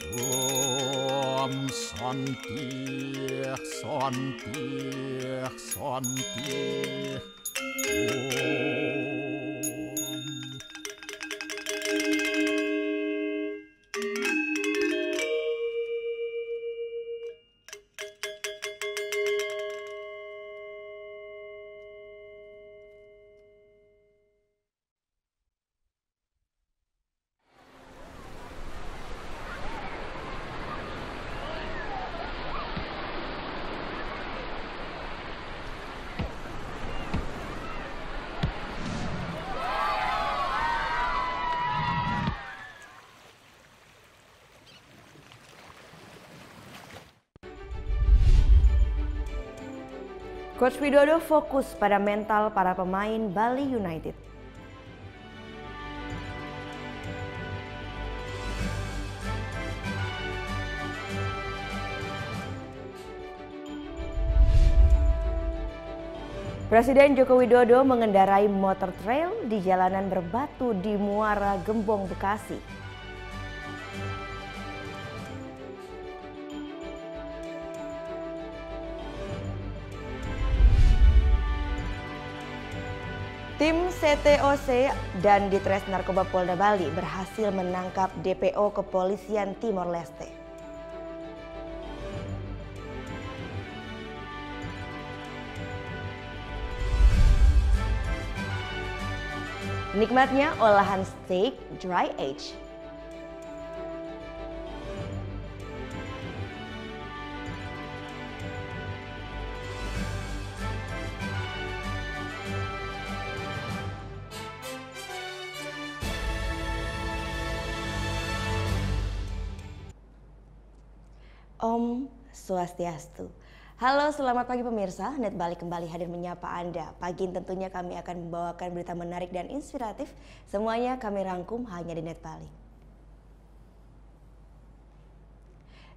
Om Santi Santi Santi Om. Coach Widodo fokus pada mental para pemain Bali United. Presiden Joko Widodo mengendarai motor trail di jalanan berbatu di Muara Gembong, Bekasi. Tim CTOC dan Ditres Narkoba Polda Bali berhasil menangkap DPO Kepolisian Timor Leste. Nikmatnya olahan steak dry age. Om Swastiastu. Halo, selamat pagi pemirsa. Net Bali kembali hadir menyapa Anda. Pagi ini tentunya kami akan membawakan berita menarik dan inspiratif. Semuanya kami rangkum hanya di Net Bali.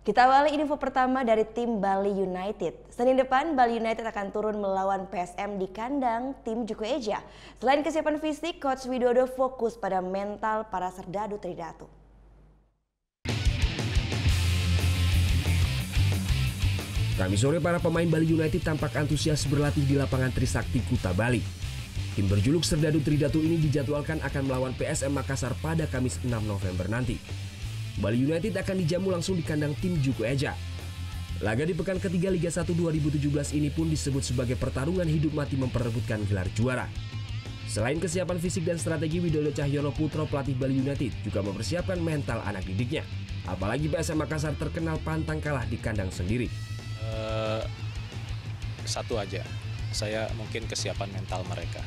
Kita awali info pertama dari tim Bali United. Senin depan Bali United akan turun melawan PSM di kandang tim Juku Eja. Selain kesiapan fisik, Coach Widodo fokus pada mental para serdadu Tridatu. Kamis sore para pemain Bali United tampak antusias berlatih di lapangan Trisakti, Kuta Bali. Tim berjuluk Serdadu Tridatu ini dijadwalkan akan melawan PSM Makassar pada Kamis 6 November nanti. Bali United akan dijamu langsung di kandang tim Juku Eja. Laga di pekan ketiga Liga 1 2017 ini pun disebut sebagai pertarungan hidup mati memperebutkan gelar juara. Selain kesiapan fisik dan strategi, Widodo Cahyono Putro pelatih Bali United juga mempersiapkan mental anak didiknya. Apalagi PSM Makassar terkenal pantang kalah di kandang sendiri. Satu aja, saya mungkin kesiapan mental mereka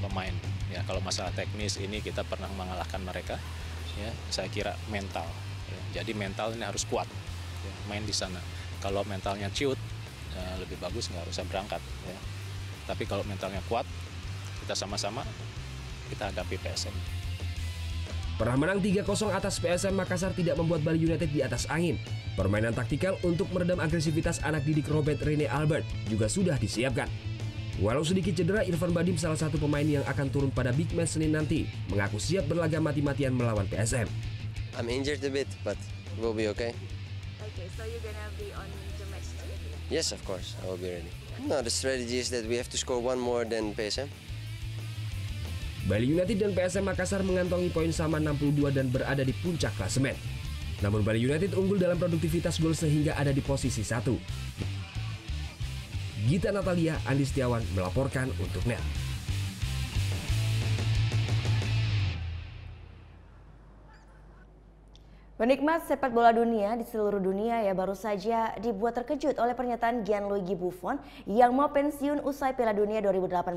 pemain ya. Kalau masalah teknis ini kita pernah mengalahkan mereka ya, saya kira mental ya. Jadi mental ini harus kuat ya, main di sana. Kalau mentalnya ciut lebih bagus nggak usah berangkat ya. Tapi kalau mentalnya kuat, kita sama-sama kita hadapi PSM. Pernah menang 3-0 atas PSM Makassar tidak membuat Bali United di atas angin. Permainan taktikal untuk meredam agresivitas anak didik Robert Rene Albert juga sudah disiapkan. Walau sedikit cedera, Irfan Badim salah satu pemain yang akan turun pada Big Match Senin nanti mengaku siap berlaga mati-matian melawan PSM. I'm injured a bit, but we'll be okay. Okay, so you're gonna be on the match too? Yes, of course, I will be ready. No, the strategy is that we have to score one more than PSM. Bali United dan PSM Makassar mengantongi poin sama 62 dan berada di puncak klasemen. Namun Bali United unggul dalam produktivitas gol sehingga ada di posisi 1. Gita Natalia, Andi Setiawan melaporkan untuk NET. Penikmat sepak bola dunia di seluruh dunia ya baru saja dibuat terkejut oleh pernyataan Gianluigi Buffon yang mau pensiun usai Piala Dunia 2018.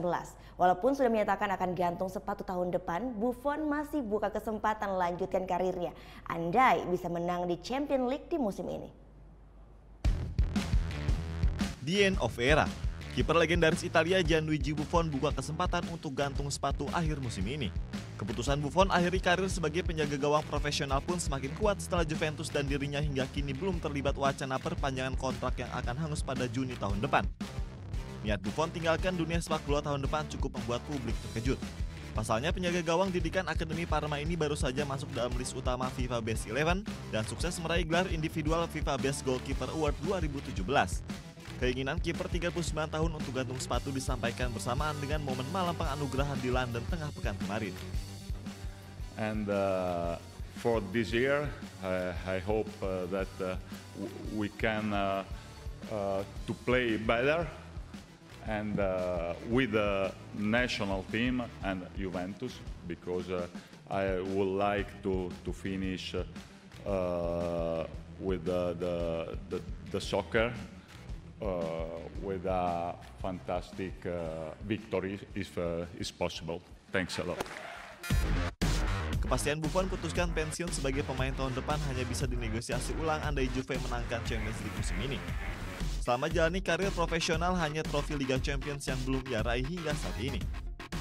Walaupun sudah menyatakan akan gantung sepatu tahun depan, Buffon masih buka kesempatan melanjutkan karirnya. Andai bisa menang di Champions League di musim ini. The end of era. Kiper legendaris Italia Gianluigi Buffon buka kesempatan untuk gantung sepatu akhir musim ini. Keputusan Buffon akhiri karir sebagai penjaga gawang profesional pun semakin kuat setelah Juventus dan dirinya hingga kini belum terlibat wacana perpanjangan kontrak yang akan hangus pada Juni tahun depan. Niat Buffon tinggalkan dunia sepak bola tahun depan cukup membuat publik terkejut. Pasalnya penjaga gawang didikan Akademi Parma ini baru saja masuk dalam list utama FIFA Best 11 dan sukses meraih gelar individual FIFA Best Goalkeeper Award 2017. Keinginan kiper 39 tahun untuk gantung sepatu disampaikan bersamaan dengan momen malam penganugerahan di London tengah pekan kemarin. And for this year, I hope that we can to play better and with the national team and Juventus, because I would like to finish with the soccer with a fantastic victory if is possible. Thanks a lot. Kepastian Buffon putuskan pensiun sebagai pemain tahun depan hanya bisa dinegosiasi ulang andai Juve menangkan Champions League musim ini. Selama jalani karir profesional, hanya trofi Liga Champions yang belum ia raih hingga saat ini.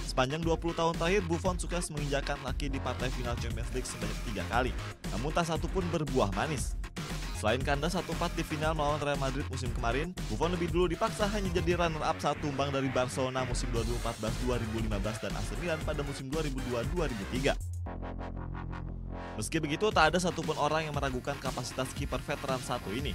Sepanjang 20 tahun terakhir, Buffon sukses menginjakan kaki di partai final Champions League sebanyak 3 kali, namun tak satu pun berbuah manis. Selain kandas 1-4 di final melawan Real Madrid musim kemarin, Buffon lebih dulu dipaksa hanya jadi runner-up saat tumbang dari Barcelona musim 2014-2015 dan AC Milan pada musim 2002-2003. Meski begitu, tak ada satupun orang yang meragukan kapasitas kiper veteran satu ini.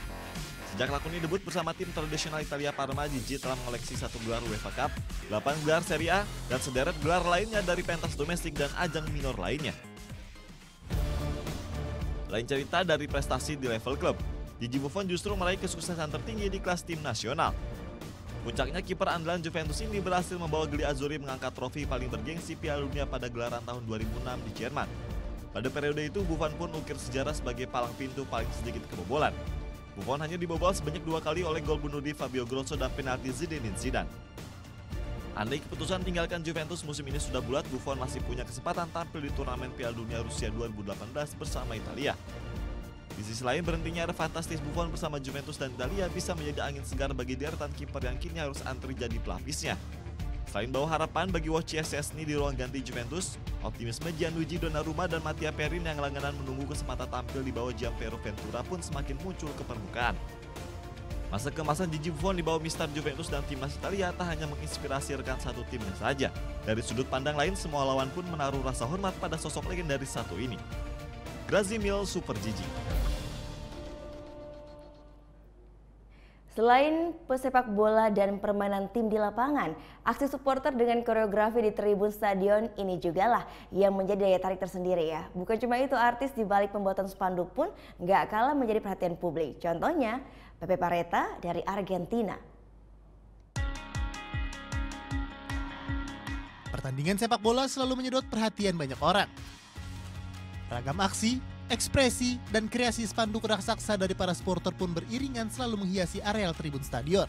Sejak lakoni debut bersama tim tradisional Italia Parma, Gigi telah mengoleksi 1 gelar UEFA Cup, 8 gelar Serie A, dan sederet gelar lainnya dari pentas domestik dan ajang minor lainnya. Lain cerita dari prestasi di level klub, Gigi Buffon justru meraih kesuksesan tertinggi di kelas tim nasional. Puncaknya kiper andalan Juventus ini berhasil membawa Gli Azzurri mengangkat trofi paling bergengsi Piala Dunia pada gelaran tahun 2006 di Jerman. Pada periode itu, Buffon pun ukir sejarah sebagai palang pintu paling sedikit kebobolan. Buffon hanya dibobol sebanyak 2 kali oleh gol bunuh diri Fabio Grosso dan penalti Zinedine Zidane. Andai keputusan tinggalkan Juventus musim ini sudah bulat, Buffon masih punya kesempatan tampil di turnamen Piala Dunia Rusia 2018 bersama Italia. Di sisi lain, berhentinya era fantastis Buffon bersama Juventus dan Italia bisa menjadi angin segar bagi deretan kiper yang kini harus antri jadi pelapisnya. Selain bawa harapan bagi Wojciech Szczesny di ruang ganti Juventus, optimisme Gianluigi Donnarumma dan Mattia Perin yang langganan menunggu kesempatan tampil di bawah Gianpiero Ventura pun semakin muncul ke permukaan. Masa keemasan Gigi Buffon di bawah Mister Juventus dan timnas Italia tak hanya menginspirasi rekan satu timnya saja. Dari sudut pandang lain, semua lawan pun menaruh rasa hormat pada sosok legendaris satu ini. Grazie mille Super Gigi. Selain pesepak bola dan permainan tim di lapangan, aksi supporter dengan koreografi di tribun stadion ini jugalah yang menjadi daya tarik tersendiri ya. Bukan cuma itu, artis di balik pembuatan spanduk pun nggak kalah menjadi perhatian publik. Contohnya, Pepe Pareta dari Argentina. Pertandingan sepak bola selalu menyedot perhatian banyak orang. Ragam aksi, ekspresi, dan kreasi spanduk raksasa dari para supporter pun beriringan selalu menghiasi areal tribun stadion.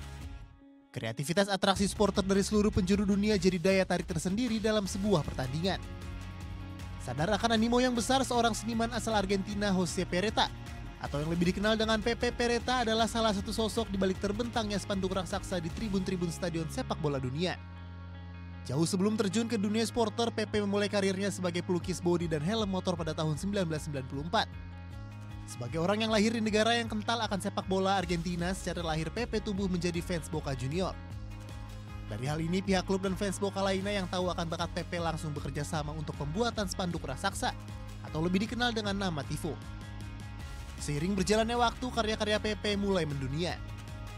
Kreativitas atraksi supporter dari seluruh penjuru dunia jadi daya tarik tersendiri dalam sebuah pertandingan. Sadar akan animo yang besar, seorang seniman asal Argentina, Jose Pereta, atau yang lebih dikenal dengan Pepe Pereta, adalah salah satu sosok di balik terbentangnya spanduk raksasa di tribun-tribun stadion sepak bola dunia. Jauh sebelum terjun ke dunia supporter, Pepe memulai karirnya sebagai pelukis bodi dan helm motor pada tahun 1994. Sebagai orang yang lahir di negara yang kental akan sepak bola Argentina, secara lahir Pepe tumbuh menjadi fans Boca Junior. Dari hal ini, pihak klub dan fans Boca lainnya yang tahu akan bakat Pepe langsung bekerja sama untuk pembuatan spanduk raksasa, atau lebih dikenal dengan nama Tifo. Seiring berjalannya waktu, karya-karya Pepe mulai mendunia.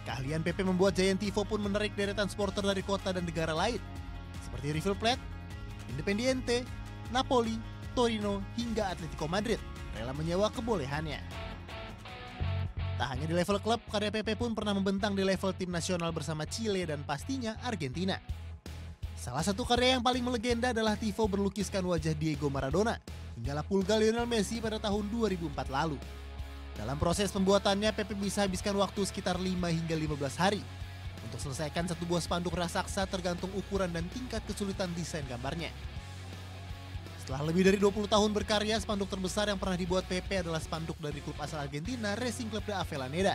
Keahlian Pepe membuat Giant Tifo pun menarik deretan supporter dari kota dan negara lain, seperti River Plate, Independiente, Napoli, Torino, hingga Atletico Madrid rela menyewa kebolehannya. Tak hanya di level klub, karya Pepe pun pernah membentang di level tim nasional bersama Chile dan pastinya Argentina. Salah satu karya yang paling melegenda adalah Tifo berlukiskan wajah Diego Maradona hingga pulga Lionel Messi pada tahun 2004 lalu. Dalam proses pembuatannya, Pepe bisa habiskan waktu sekitar 5 hingga 15 hari untuk selesaikan satu buah spanduk raksasa tergantung ukuran dan tingkat kesulitan desain gambarnya. Setelah lebih dari 20 tahun berkarya, spanduk terbesar yang pernah dibuat Pepe adalah spanduk dari klub asal Argentina, Racing Club de Avellaneda.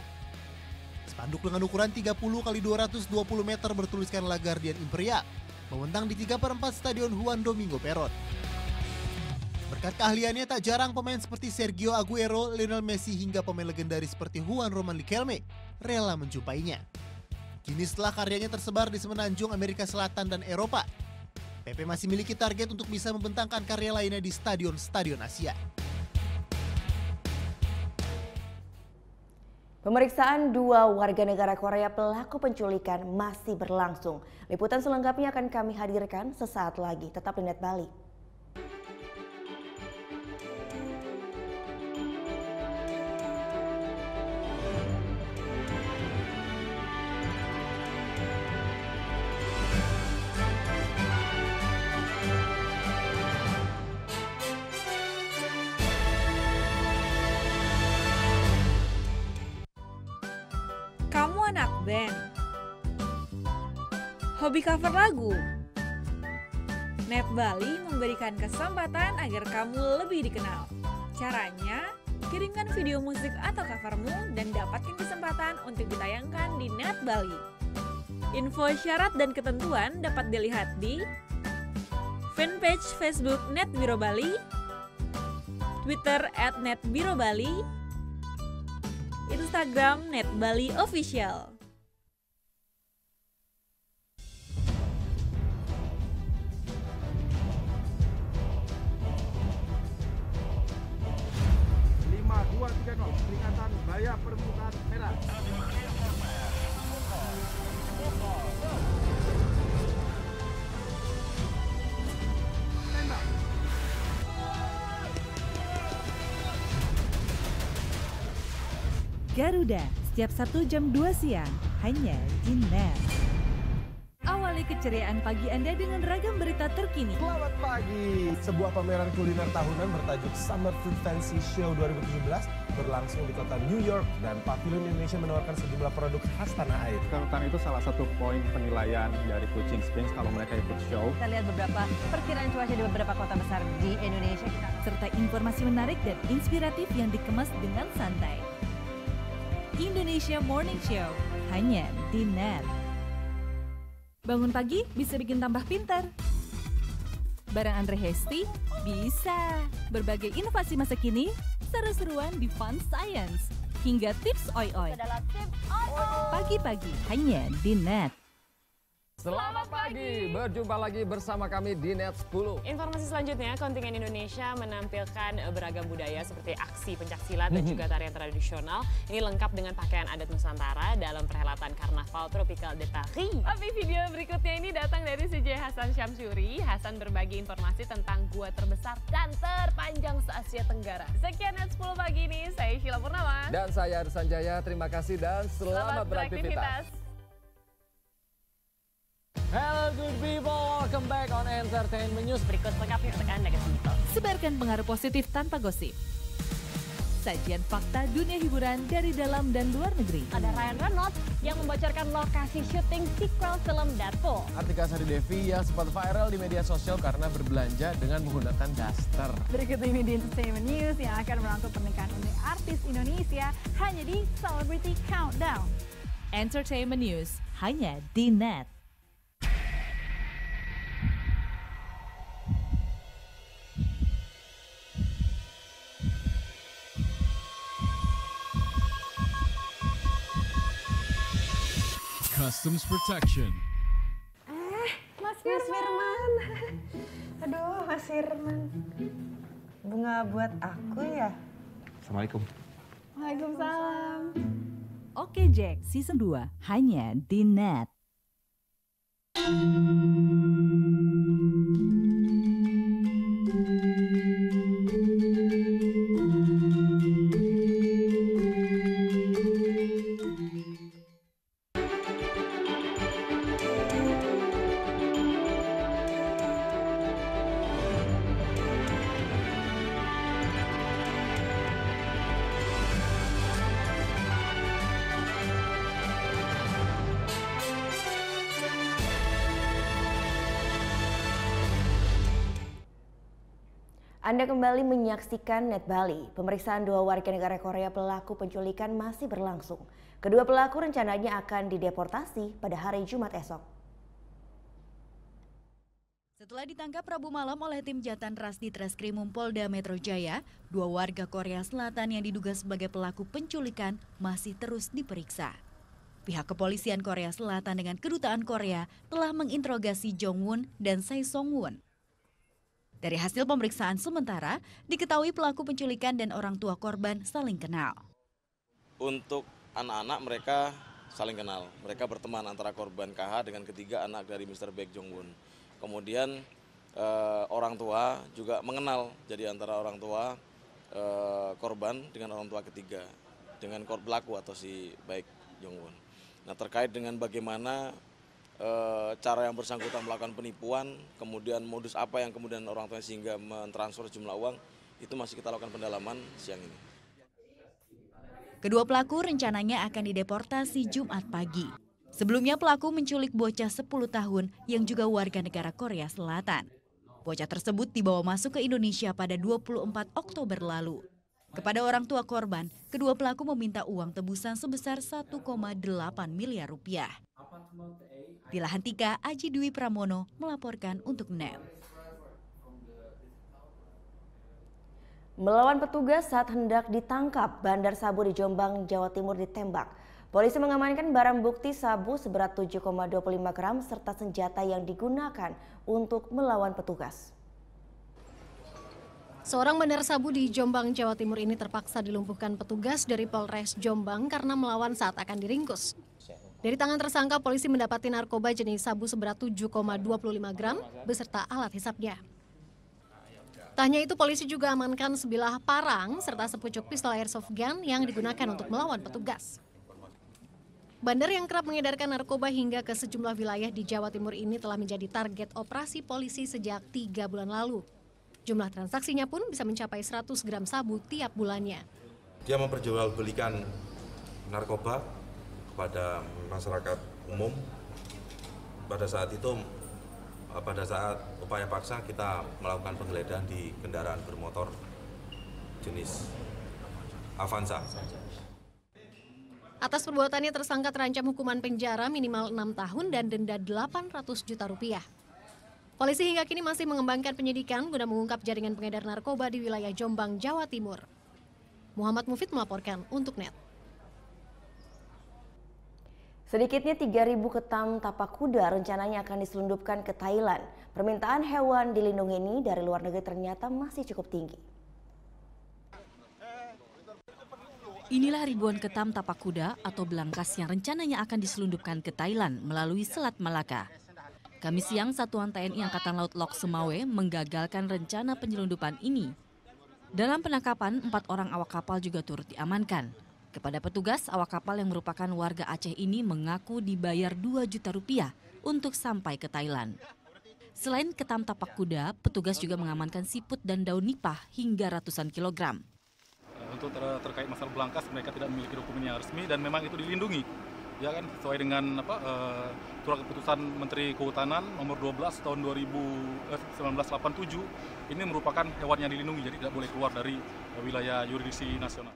Spanduk dengan ukuran 30 x 220 meter bertuliskan La Guardian Imperial, membentang di 3/4 Stadion Juan Domingo Perón. Berkat keahliannya, tak jarang pemain seperti Sergio Aguero, Lionel Messi, hingga pemain legendaris seperti Juan Roman Riquelme rela menjumpainya. Kini setelah karyanya tersebar di semenanjung Amerika Selatan dan Eropa, PP masih memiliki target untuk bisa membentangkan karya lainnya di stadion-stadion Asia. Pemeriksaan 2 warga negara Korea pelaku penculikan masih berlangsung. Liputan selengkapnya akan kami hadirkan sesaat lagi. Tetap di Net Bali. Kamu anak band? Hobi cover lagu? Net Bali memberikan kesempatan agar kamu lebih dikenal. Caranya, kirimkan video musik atau covermu dan dapatkan kesempatan untuk ditayangkan di Net Bali. Info syarat dan ketentuan dapat dilihat di fanpage Facebook Net Biro Bali, Twitter @netbirobali, Instagram Net Bali Official. Peringatan Bahaya Permukaan Merah. Garuda, setiap Sabtu jam 2 siang, hanya di Net. Awali keceriaan pagi Anda dengan ragam berita terkini. Selamat pagi. Sebuah pameran kuliner tahunan bertajuk Summer Food Fancy Show 2017 berlangsung di kota New York dan Pavilion Indonesia menawarkan sejumlah produk khas tanah air. Kerutan itu salah satu poin penilaian dari Kuching Springs kalau mereka ikut show. Kita lihat beberapa perkiraan cuaca di beberapa kota besar di Indonesia. Serta informasi menarik dan inspiratif yang dikemas dengan santai. Indonesia Morning Show, hanya di Net. Bangun pagi bisa bikin tambah pintar. Bareng Andre Hesti, bisa. Berbagai inovasi masa kini, seru-seruan di Fun Science, hingga tips oi-oi. Pagi-pagi, hanya di Net. Selamat pagi, berjumpa lagi bersama kami di Net 10. Informasi selanjutnya, kontingen Indonesia menampilkan beragam budaya seperti aksi pencaksilat dan juga tarian tradisional. Ini lengkap dengan pakaian adat Nusantara dalam perhelatan Karnaval Tropical de Paris. Tapi video berikutnya ini datang dari CJ Hasan Syamsuri. Hasan berbagi informasi tentang gua terbesar dan terpanjang se-Asia Tenggara. Sekian Net 10 pagi ini, saya Sheila Purnama. Dan saya Arsan Jaya, terima kasih dan selamat beraktivitas. Hello good people, welcome back on Entertainment News. Berikut lengkapnya untuk Anda guys. Sebarkan pengaruh positif tanpa gosip. Sajian fakta dunia hiburan dari dalam dan luar negeri. Ada Ryan Reynolds yang membocorkan lokasi syuting sequel film Deadpool. Artika Sari Devi yang sempat viral di media sosial karena berbelanja dengan menggunakan daster. Berikut ini di Entertainment News yang akan merangkum pernikahan unik artis Indonesia hanya di Celebrity Countdown. Entertainment News, hanya di Net. Customs Protection. Mas Firman. Aduh, Mas Firman. Bunga buat aku ya? Assalamualaikum. Waalaikumsalam. Oke Jack, Season 2, hanya di Net. Anda kembali menyaksikan Net Bali. Pemeriksaan 2 warga negara Korea pelaku penculikan masih berlangsung. Kedua pelaku rencananya akan dideportasi pada hari Jumat esok. Setelah ditangkap Rabu malam oleh tim Jatan Ras di Treskrimum Polda Metro Jaya, 2 warga Korea Selatan yang diduga sebagai pelaku penculikan masih terus diperiksa. Pihak kepolisian Korea Selatan dengan kedutaan Korea telah menginterogasi Jong-won dan Seo Song-won. Dari hasil pemeriksaan sementara, diketahui pelaku penculikan dan orang tua korban saling kenal. Untuk anak-anak mereka saling kenal. Mereka berteman antara korban KH dengan ketiga anak dari Mr. Baek Jong-won. Kemudian orang tua juga mengenal, jadi antara orang tua korban dengan orang tua ketiga, dengan pelaku atau si Baek Jong-won. Nah, terkait dengan bagaimana cara yang bersangkutan melakukan penipuan, kemudian modus apa yang kemudian orang tua sehingga mentransfer jumlah uang, itu masih kita lakukan pendalaman siang ini. Kedua pelaku rencananya akan dideportasi Jumat pagi. Sebelumnya pelaku menculik bocah 10 tahun yang juga warga negara Korea Selatan. Bocah tersebut dibawa masuk ke Indonesia pada 24 Oktober lalu. Kepada orang tua korban, kedua pelaku meminta uang tebusan sebesar 1,8 miliar rupiah. Dila Hantika, Aji Dwi Pramono melaporkan untuk NET. Melawan petugas saat hendak ditangkap, bandar sabu di Jombang, Jawa Timur ditembak. Polisi mengamankan barang bukti sabu seberat 7,25 gram serta senjata yang digunakan untuk melawan petugas. Seorang bandar sabu di Jombang, Jawa Timur ini terpaksa dilumpuhkan petugas dari Polres Jombang karena melawan saat akan diringkus. Dari tangan tersangka, polisi mendapati narkoba jenis sabu seberat 7,25 gram beserta alat hisapnya. Tak hanya itu, polisi juga amankan sebilah parang serta sepucuk pistol airsoft gun yang digunakan untuk melawan petugas. Bandar yang kerap mengedarkan narkoba hingga ke sejumlah wilayah di Jawa Timur ini telah menjadi target operasi polisi sejak 3 bulan lalu. Jumlah transaksinya pun bisa mencapai 100 gram sabu tiap bulannya. Dia memperjualbelikan narkoba kepada masyarakat umum. Pada saat itu, pada saat upaya paksa kita melakukan penggeledahan di kendaraan bermotor jenis Avanza. Atas perbuatannya tersangka terancam hukuman penjara minimal 6 tahun dan denda 800 juta rupiah. Polisi hingga kini masih mengembangkan penyidikan guna mengungkap jaringan pengedar narkoba di wilayah Jombang, Jawa Timur. Muhammad Mufid melaporkan untuk NET. Sedikitnya 3.000 ketam tapak kuda rencananya akan diselundupkan ke Thailand. Permintaan hewan dilindungi ini dari luar negeri ternyata masih cukup tinggi. Inilah ribuan ketam tapak kuda atau belangkas yang rencananya akan diselundupkan ke Thailand melalui Selat Malaka. Kamis siang, Satuan TNI Angkatan Laut Lok Semawe menggagalkan rencana penyelundupan ini. Dalam penangkapan, 4 orang awak kapal juga turut diamankan. Kepada petugas, awak kapal yang merupakan warga Aceh ini mengaku dibayar 2 juta rupiah untuk sampai ke Thailand. Selain ketam tapak kuda, petugas juga mengamankan siput dan daun nipah hingga ratusan kilogram. Untuk terkait masalah belangkas, mereka tidak memiliki dokumen yang resmi dan memang itu dilindungi. Ya kan, sesuai dengan surat keputusan Menteri Kehutanan nomor 12 tahun 1987, ini merupakan hewan yang dilindungi, jadi tidak boleh keluar dari wilayah yurisdiksi nasional.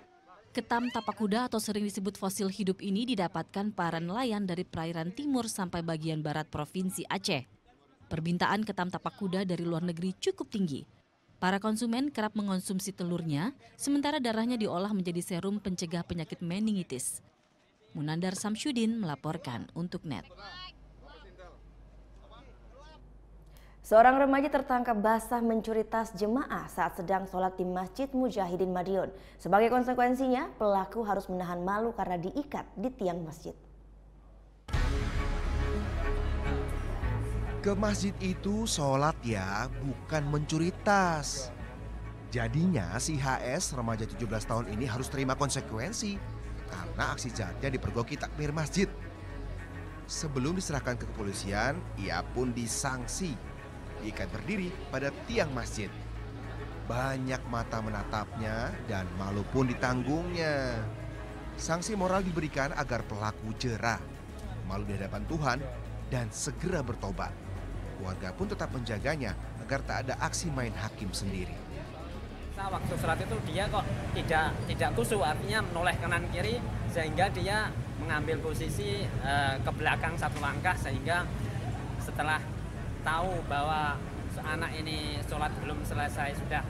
Ketam tapak kuda atau sering disebut fosil hidup ini didapatkan para nelayan dari perairan timur sampai bagian barat Provinsi Aceh. Permintaan ketam tapak kuda dari luar negeri cukup tinggi. Para konsumen kerap mengonsumsi telurnya, sementara darahnya diolah menjadi serum pencegah penyakit meningitis. Munandar Samsyudin melaporkan untuk NET. Seorang remaja tertangkap basah mencuri tas jemaah saat sedang sholat di Masjid Mujahidin Madiun. Sebagai konsekuensinya, pelaku harus menahan malu karena diikat di tiang masjid. Ke masjid itu sholat ya, bukan mencuri tas. Jadinya si HS, remaja 17 tahun ini harus terima konsekuensi karena aksi jahatnya dipergoki takbir masjid. Sebelum diserahkan ke kepolisian, ia pun disangsi. Diikat berdiri pada tiang masjid. Banyak mata menatapnya dan malu pun ditanggungnya. Sanksi moral diberikan agar pelaku jera, malu di hadapan Tuhan dan segera bertobat. Warga pun tetap menjaganya agar tak ada aksi main hakim sendiri. Waktu sholat itu dia kok tidak khusyuk, artinya menoleh kanan kiri sehingga dia mengambil posisi ke belakang satu langkah, sehingga setelah tahu bahwa anak ini sholat belum selesai sudah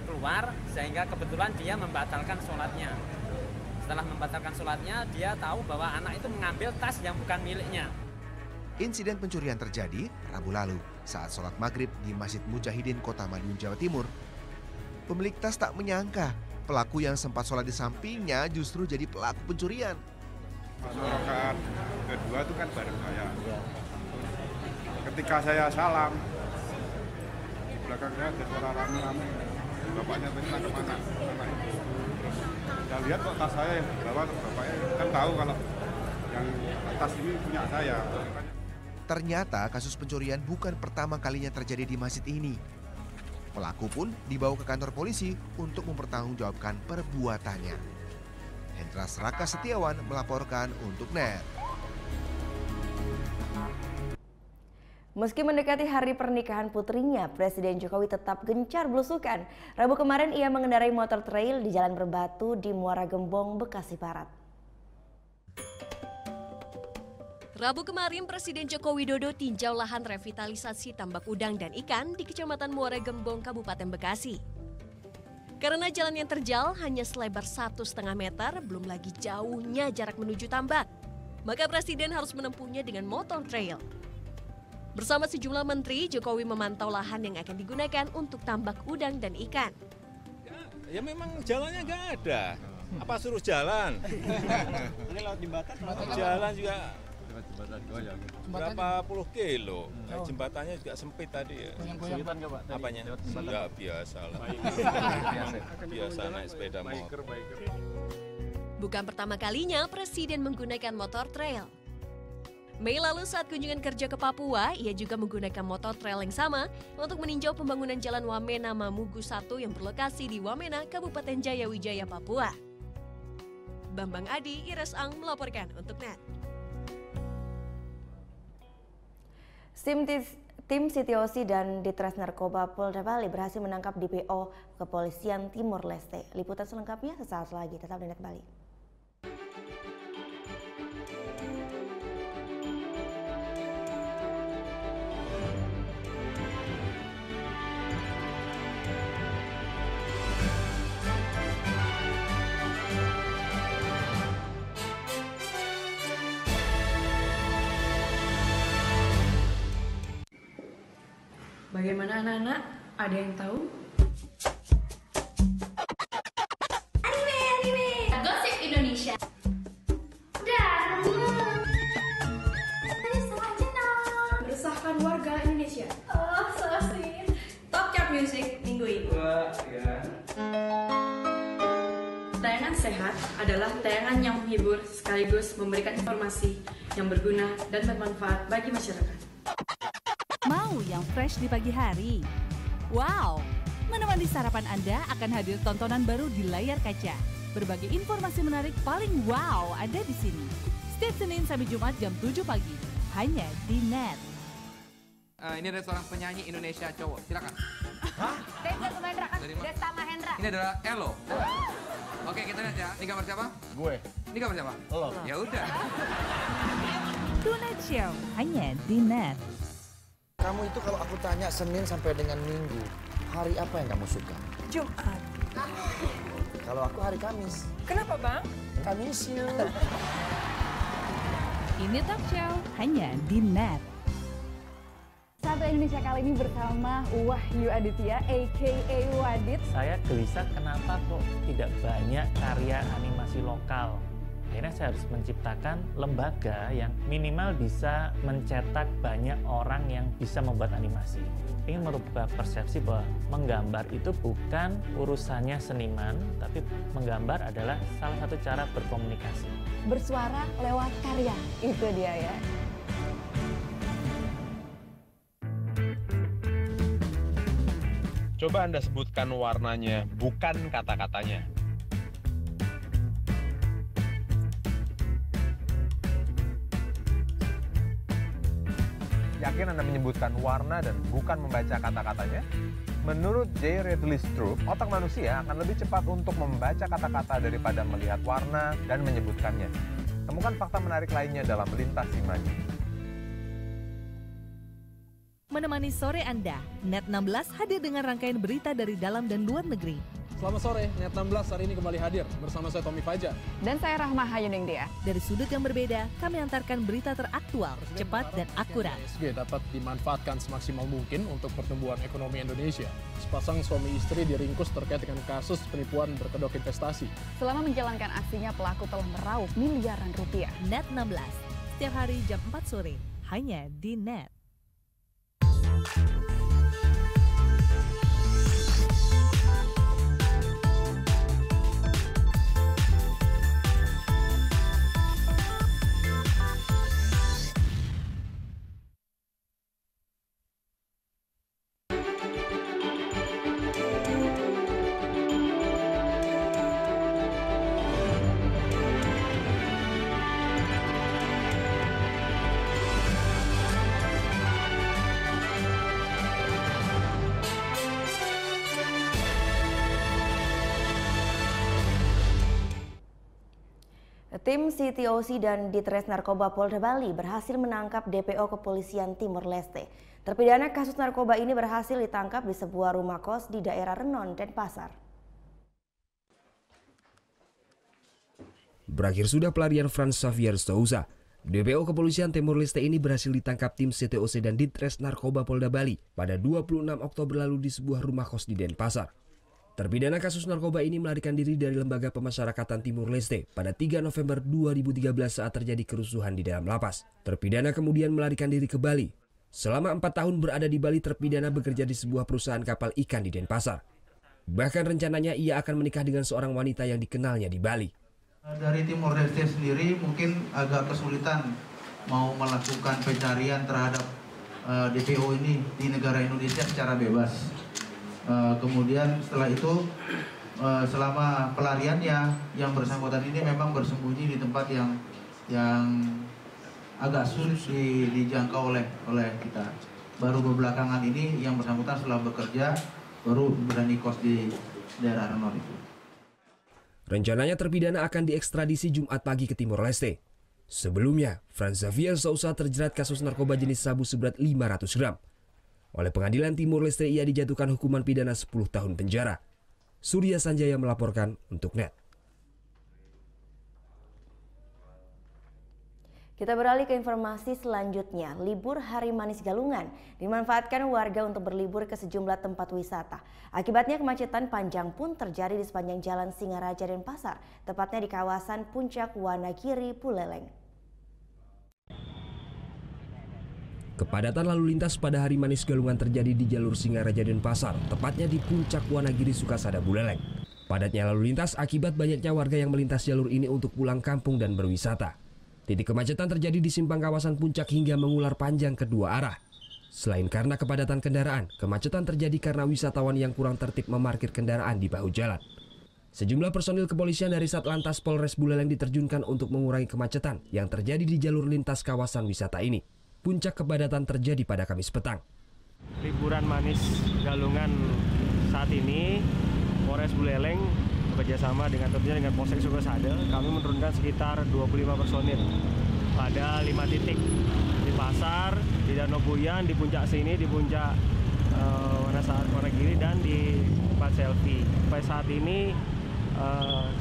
keluar, sehingga kebetulan dia membatalkan sholatnya. Setelah membatalkan sholatnya, dia tahu bahwa anak itu mengambil tas yang bukan miliknya. Insiden pencurian terjadi Rabu lalu saat sholat maghrib di Masjid Mujahidin Kota Madiun, Jawa Timur. Pemilik tas tak menyangka pelaku yang sempat sholat di sampingnya justru jadi pelaku pencurian. Rakaat kedua itu kan bareng saya. Ketika saya salam, di belakang saya ada suara rame-rame. Bapaknya tadi kemana? Saya lihat kok tas saya yang dibawa, bapaknya kan tahu kalau yang tas ini punya saya. Ternyata kasus pencurian bukan pertama kalinya terjadi di masjid ini. Pelaku pun dibawa ke kantor polisi untuk mempertanggungjawabkan perbuatannya. Hendra Raka Setiawan melaporkan untuk NET. Meski mendekati hari pernikahan putrinya, Presiden Jokowi tetap gencar belusukan. Rabu kemarin ia mengendarai motor trail di Jalan Berbatu di Muara Gembong, Bekasi Barat. Rabu kemarin Presiden Joko Widodo tinjau lahan revitalisasi tambak udang dan ikan di Kecamatan Muara Gembong, Kabupaten Bekasi. Karena jalan yang terjal hanya selebar 1,5 meter, belum lagi jauhnya jarak menuju tambak, maka Presiden harus menempuhnya dengan motor trail. Bersama sejumlah menteri, Jokowi memantau lahan yang akan digunakan untuk tambak udang dan ikan. Ya memang jalannya nggak ada. Apa suruh jalan? Ini lewat jembatan. Jalan juga berapa puluh kilo. Nah, jembatannya juga sempit tadi ya. Kesulitan nggak Pak? Apanya? Enggak, biasa lah. Biasa naik sepeda motor. Bukan pertama kalinya Presiden menggunakan motor trail. Mei lalu saat kunjungan kerja ke Papua, ia juga menggunakan motor trail yang sama untuk meninjau pembangunan Jalan Wamena Mamugu 1 yang berlokasi di Wamena, Kabupaten Jayawijaya, Papua. Bambang Adi, Ires Ang melaporkan untuk NET. Tim Sitiosi dan Ditres Narkoba Polda Bali berhasil menangkap DPO Kepolisian Timor Leste. Liputan selengkapnya sesaat lagi, tetap di NET Bali. Bagaimana anak-anak? Ada yang tahu? Anime! Gosip Indonesia. Meresahkan warga Indonesia. Oh, so sweet. Top Chart Music minggu ini. Tayangan sehat adalah tayangan yang menghibur sekaligus memberikan informasi yang berguna dan bermanfaat bagi masyarakat. Mau yang fresh di pagi hari? Wow! Menemani sarapan Anda akan hadir tontonan baru di layar kaca. Berbagai informasi menarik paling wow ada di sini. Setiap Senin sampai Jumat jam 7 pagi. Hanya di NET. Ini ada seorang penyanyi Indonesia cowok. Silakan. Hah? Desa Mahendra kan? Desa Mahendra. Ini adalah Elo. Oke, kita lihat ya. Ini gambar siapa? Gue. Ini gambar siapa? Lo. Ya udah. Tonight Show hanya di NET. Kamu itu kalau aku tanya Senin sampai dengan Minggu, hari apa yang kamu suka? Jumat. Kalau aku hari Kamis. Kenapa Bang? Kamis you. Ini Talk Show hanya di NET. Satu Indonesia kali ini bersama Wahyu Aditya, a.k.a. Wadit. Saya gelisah kenapa kok tidak banyak karya animasi lokal. Akhirnya saya harus menciptakan lembaga yang minimal bisa mencetak banyak orang yang bisa membuat animasi. Ingin merubah persepsi bahwa menggambar itu bukan urusannya seniman, tapi menggambar adalah salah satu cara berkomunikasi. Bersuara lewat karya, itu dia ya. Coba Anda sebutkan warnanya, bukan kata-katanya. Yakin Anda menyebutkan warna dan bukan membaca kata-katanya? Menurut J. Ridley Stroop, otak manusia akan lebih cepat untuk membaca kata-kata daripada melihat warna dan menyebutkannya. Temukan fakta menarik lainnya dalam Lintas Imani. Menemani sore Anda, NET 16 hadir dengan rangkaian berita dari dalam dan luar negeri. Selamat sore, Net 16 hari ini kembali hadir bersama saya Tommy Fajar. Dan saya Rahma Hayuningdia. Dari sudut yang berbeda, kami antarkan berita teraktual, cepat dan akurat. ESG dapat dimanfaatkan semaksimal mungkin untuk pertumbuhan ekonomi Indonesia. Sepasang suami istri diringkus terkait dengan kasus penipuan berkedok investasi. Selama menjalankan aksinya, pelaku telah meraup miliaran rupiah. Net 16, setiap hari jam 4 sore, hanya di Net. Tim CTOC dan Ditres Narkoba Polda Bali berhasil menangkap DPO Kepolisian Timor Leste. Terpidana kasus narkoba ini berhasil ditangkap di sebuah rumah kos di daerah Renon, Denpasar. Berakhir sudah pelarian Frans Xavier Souza. DPO Kepolisian Timor Leste ini berhasil ditangkap tim CTOC dan Ditres Narkoba Polda Bali pada 26 Oktober lalu di sebuah rumah kos di Denpasar. Terpidana kasus narkoba ini melarikan diri dari Lembaga Pemasyarakatan Timor Leste pada 3 November 2013 saat terjadi kerusuhan di dalam lapas. Terpidana kemudian melarikan diri ke Bali. Selama 4 tahun berada di Bali, terpidana bekerja di sebuah perusahaan kapal ikan di Denpasar. Bahkan rencananya ia akan menikah dengan seorang wanita yang dikenalnya di Bali. Dari Timor Leste sendiri mungkin agak kesulitan mau melakukan pencarian terhadap DPO ini di negara Indonesia secara bebas. Kemudian setelah itu selama pelariannya yang bersangkutan ini memang bersembunyi di tempat yang agak sulit dijangkau oleh kita. Baru belakangan ini yang bersangkutan setelah bekerja baru berani kos di daerah Renon itu. Rencananya terpidana akan diekstradisi Jumat pagi ke Timor Leste. Sebelumnya, Frans Xavier Souza terjerat kasus narkoba jenis sabu seberat 500 gram. Oleh pengadilan Timor Leste ia dijatuhkan hukuman pidana 10 tahun penjara. Surya Sanjaya melaporkan untuk Net. Kita beralih ke informasi selanjutnya. Libur Hari Manis Galungan dimanfaatkan warga untuk berlibur ke sejumlah tempat wisata. Akibatnya kemacetan panjang pun terjadi di sepanjang Jalan Singaraja Denpasar, tepatnya di kawasan Puncak Wanagiri, Buleleng. Kepadatan lalu lintas pada Hari Manis Galungan terjadi di jalur Singaraja Denpasar, tepatnya di Puncak Wanagiri, Sukasada, Buleleng. Padatnya lalu lintas akibat banyaknya warga yang melintas jalur ini untuk pulang kampung dan berwisata. Titik kemacetan terjadi di simpang kawasan Puncak hingga mengular panjang kedua arah. Selain karena kepadatan kendaraan, kemacetan terjadi karena wisatawan yang kurang tertib memarkir kendaraan di bahu jalan. Sejumlah personil kepolisian dari Satlantas Polres Buleleng diterjunkan untuk mengurangi kemacetan yang terjadi di jalur lintas kawasan wisata ini. Puncak kepadatan terjadi pada Kamis petang. Liburan Manis Galungan saat ini, Polres Buleleng bekerjasama tentunya dengan Polsek Sukasada, kami menurunkan sekitar 25 personil pada 5 titik di pasar, di Danau Buyan, di puncak sini, di puncak Wanagiri dan di tempat selfie. Sampai saat ini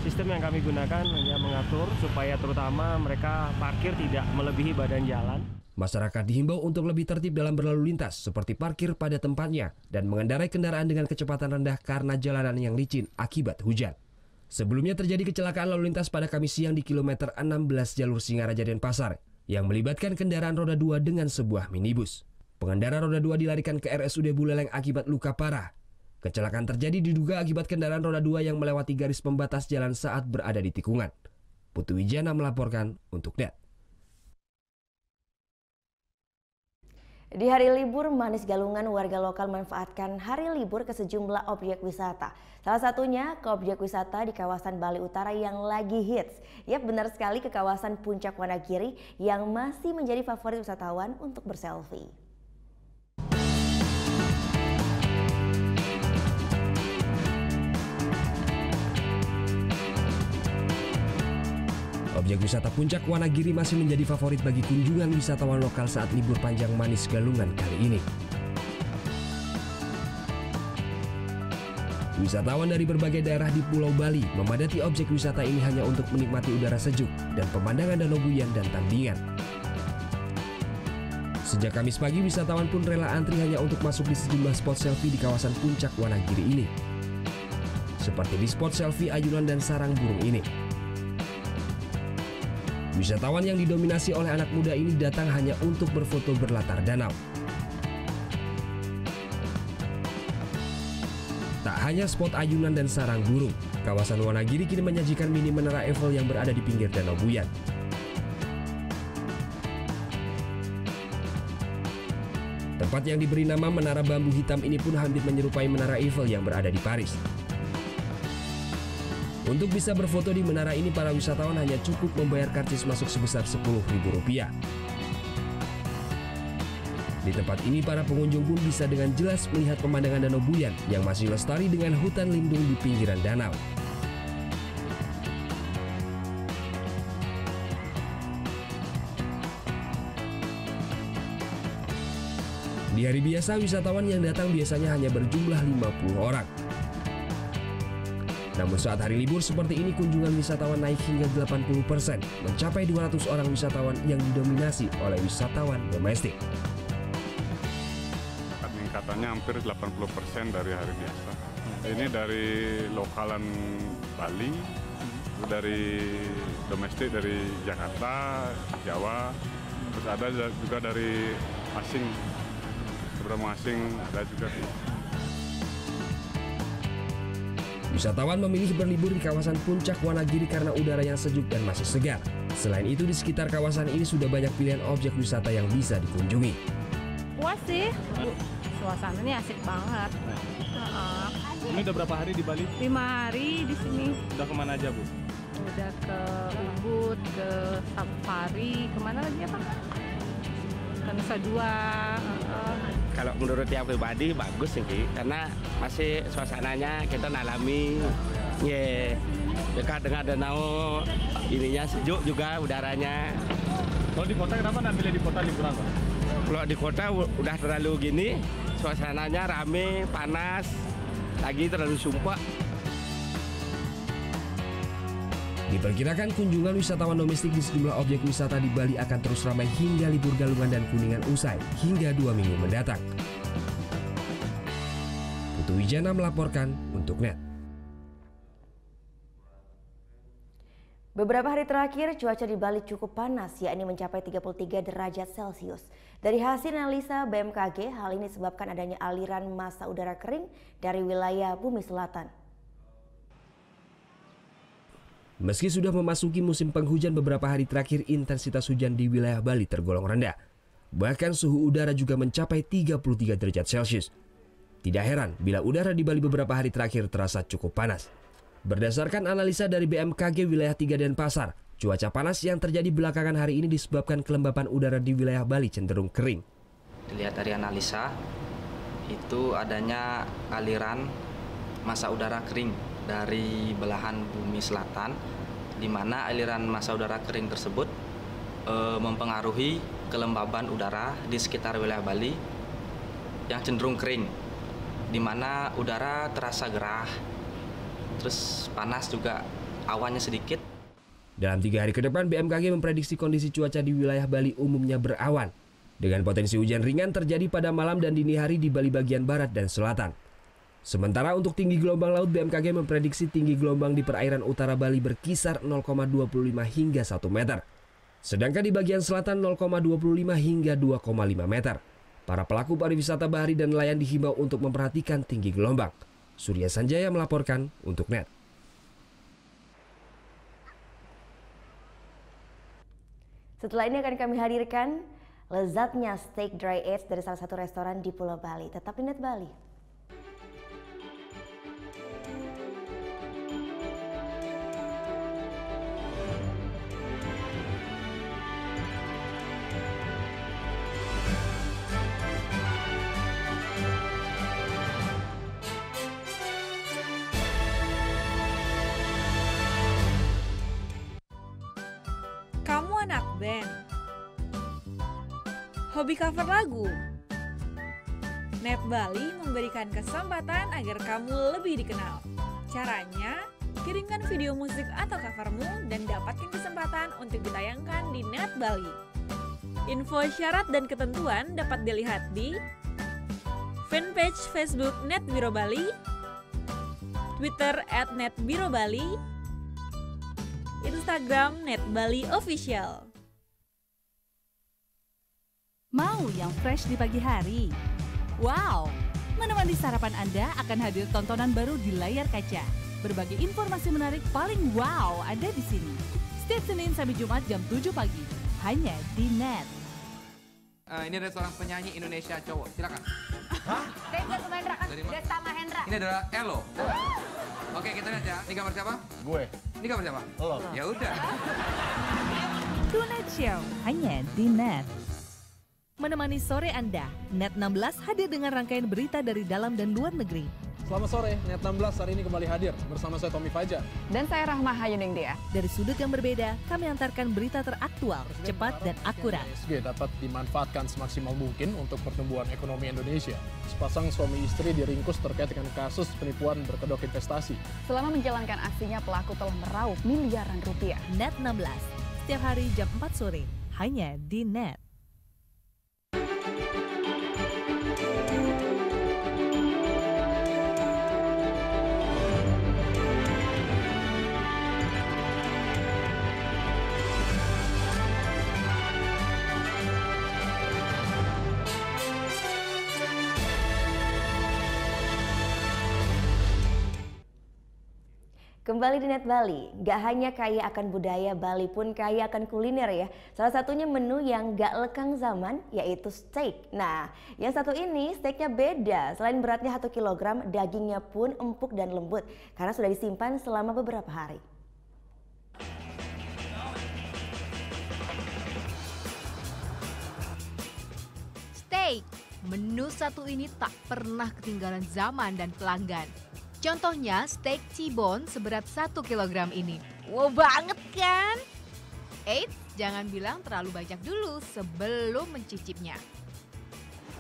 sistem yang kami gunakan hanya mengatur supaya terutama mereka parkir tidak melebihi badan jalan. Masyarakat dihimbau untuk lebih tertib dalam berlalu lintas, seperti parkir pada tempatnya dan mengendarai kendaraan dengan kecepatan rendah karena jalanan yang licin akibat hujan. Sebelumnya terjadi kecelakaan lalu lintas pada Kamis siang di kilometer 16 jalur Singaraja Denpasar yang melibatkan kendaraan roda 2 dengan sebuah minibus. Pengendara roda 2 dilarikan ke RSUD Buleleng akibat luka parah. Kecelakaan terjadi diduga akibat kendaraan roda 2 yang melewati garis pembatas jalan saat berada di tikungan. Putu Wijana melaporkan untuk Net. Di hari libur Manis Galungan, warga lokal manfaatkan hari libur ke sejumlah objek wisata. Salah satunya ke objek wisata di kawasan Bali Utara yang lagi hits. Yap, benar sekali, ke kawasan Puncak Wanagiri yang masih menjadi favorit wisatawan untuk berselfie. Objek wisata Puncak Wanagiri masih menjadi favorit bagi kunjungan wisatawan lokal saat libur panjang Manis Galungan kali ini. Wisatawan dari berbagai daerah di Pulau Bali memadati objek wisata ini hanya untuk menikmati udara sejuk dan pemandangan Danau Buyan dan Tambingan. Sejak Kamis pagi, wisatawan pun rela antri hanya untuk masuk di sejumlah spot selfie di kawasan Puncak Wonogiri ini. Seperti di spot selfie ayunan dan sarang burung ini. Wisatawan yang didominasi oleh anak muda ini datang hanya untuk berfoto berlatar danau. Tak hanya spot ayunan dan sarang burung, kawasan Wonogiri kini menyajikan mini menara Eiffel yang berada di pinggir Danau Buyan. Tempat yang diberi nama Menara Bambu Hitam ini pun hampir menyerupai Menara Eiffel yang berada di Paris. Untuk bisa berfoto di menara ini, para wisatawan hanya cukup membayar karcis masuk sebesar Rp10.000. Di tempat ini, para pengunjung pun bisa dengan jelas melihat pemandangan Danau Buyan yang masih lestari dengan hutan lindung di pinggiran danau. Di hari biasa, wisatawan yang datang biasanya hanya berjumlah 50 orang. Namun saat hari libur seperti ini, kunjungan wisatawan naik hingga 80%, mencapai 200 orang wisatawan yang didominasi oleh wisatawan domestik. Peningkatannya hampir 80% dari hari biasa. Ini dari lokalan Bali, dari domestik dari Jakarta, Jawa, terus ada juga dari asing. Beberapa asing ada juga. Wisatawan memilih berlibur di kawasan Puncak Wonogiri karena udara yang sejuk dan masih segar. Selain itu, di sekitar kawasan ini sudah banyak pilihan objek wisata yang bisa dikunjungi. Puas sih, suasananya asik banget. Ini udah berapa hari di Bali? 5 hari di sini. Udah kemana aja, Bu? Udah ke Ubud, ke Safari, kemana lagi ya, Pak? Ke Nusa Dua. Kalau menurut yang pribadi bagus sih, karena masih suasananya kita alami, dekat dengan danau, ininya sejuk juga udaranya. Kalau di kota kenapa ambilnya di kota liburan, Pak? Kalau di kota udah terlalu gini, suasananya rame, panas, lagi terlalu sumpah. Diperkirakan kunjungan wisatawan domestik di sejumlah objek wisata di Bali akan terus ramai hingga libur Galungan dan Kuningan usai hingga 2 minggu mendatang. Putu Wijana melaporkan untuk NET. Beberapa hari terakhir cuaca di Bali cukup panas, yakni mencapai 33 derajat Celcius. Dari hasil analisa BMKG, hal ini disebabkan adanya aliran massa udara kering dari wilayah bumi selatan. Meski sudah memasuki musim penghujan, beberapa hari terakhir intensitas hujan di wilayah Bali tergolong rendah. Bahkan suhu udara juga mencapai 33 derajat Celcius. Tidak heran bila udara di Bali beberapa hari terakhir terasa cukup panas. Berdasarkan analisa dari BMKG wilayah 3 Denpasar, cuaca panas yang terjadi belakangan hari ini disebabkan kelembapan udara di wilayah Bali cenderung kering. Dilihat dari analisa, itu adanya aliran massa udara kering dari belahan bumi selatan, di mana aliran massa udara kering tersebut mempengaruhi kelembaban udara di sekitar wilayah Bali yang cenderung kering, di mana udara terasa gerah, terus panas juga, awannya sedikit. Dalam 3 hari ke depan, BMKG memprediksi kondisi cuaca di wilayah Bali umumnya berawan, dengan potensi hujan ringan terjadi pada malam dan dini hari di Bali bagian barat dan selatan. Sementara untuk tinggi gelombang laut, BMKG memprediksi tinggi gelombang di perairan utara Bali berkisar 0,25 hingga 1 meter. Sedangkan di bagian selatan 0,25 hingga 2,5 meter. Para pelaku pariwisata bahari dan nelayan dihimbau untuk memperhatikan tinggi gelombang. Surya Sanjaya melaporkan untuk NET. Setelah ini akan kami hadirkan lezatnya steak dry aged dari salah satu restoran di Pulau Bali. Tetap di NET Bali. Kamu anak band? Hobi cover lagu? Net Bali memberikan kesempatan agar kamu lebih dikenal. Caranya, kirimkan video musik atau covermu dan dapatkan kesempatan untuk ditayangkan di Net Bali. Info syarat dan ketentuan dapat dilihat di fanpage Facebook Net Biro Bali, Twitter @netbirobali, Instagram Net Bali Official. Mau yang fresh di pagi hari? Wow! Menemani sarapan Anda akan hadir tontonan baru di layar kaca. Berbagai informasi menarik paling wow ada di sini. Setiap Senin sampai Jumat jam 7 pagi. Hanya di Net. Ini ada seorang penyanyi Indonesia cowok. Silakan. Tega Mahendra kan? Dari mana? Desta Mahendra. Ini adalah Elo. Oke, kita lihat ya. Ini gambar siapa? Gue. Ini gambar siapa? Lo. Ya udah. Tonight Show Hanya di Net. Menemani sore Anda, Net 16 hadir dengan rangkaian berita dari dalam dan luar negeri. Selamat sore, Net 16 hari ini kembali hadir bersama saya Tommy Fajar. Dan saya Rahma Hayuningdia. Dari sudut yang berbeda, kami antarkan berita teraktual, cepat dan akurat. IHSG dapat dimanfaatkan semaksimal mungkin untuk pertumbuhan ekonomi Indonesia. Sepasang suami istri diringkus terkait dengan kasus penipuan berkedok investasi. Selama menjalankan aksinya, pelaku telah meraup miliaran rupiah. Net 16, setiap hari jam 4 sore, hanya di Net. Kembali di Net Bali, gak hanya kaya akan budaya, Bali pun kaya akan kuliner ya. Salah satunya menu yang gak lekang zaman, yaitu steak. Nah, yang satu ini steaknya beda. Selain beratnya 1 kg, dagingnya pun empuk dan lembut karena sudah disimpan selama beberapa hari. Steak, menu satu ini tak pernah ketinggalan zaman dan pelanggan. Contohnya steak T-bone seberat 1 kg ini. Wow banget kan? Eits, jangan bilang terlalu banyak dulu sebelum mencicipnya.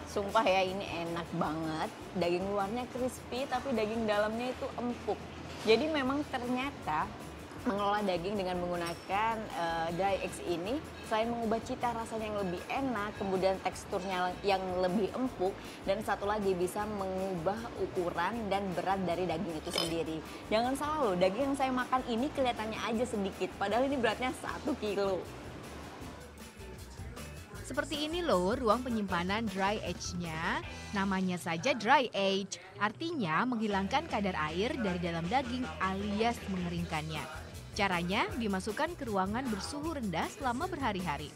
Sumpah ya, ini enak banget. Daging luarnya crispy tapi daging dalamnya itu empuk. Jadi memang ternyata mengelola daging dengan menggunakan dry aged ini selain mengubah cita rasanya yang lebih enak, kemudian teksturnya yang lebih empuk, dan satu lagi bisa mengubah ukuran dan berat dari daging itu sendiri. Jangan salah loh, daging yang saya makan ini kelihatannya aja sedikit, padahal ini beratnya 1 kilo. Seperti ini loh ruang penyimpanan dry age-nya. Namanya saja dry age, artinya menghilangkan kadar air dari dalam daging alias mengeringkannya. Caranya dimasukkan ke ruangan bersuhu rendah selama berhari-hari.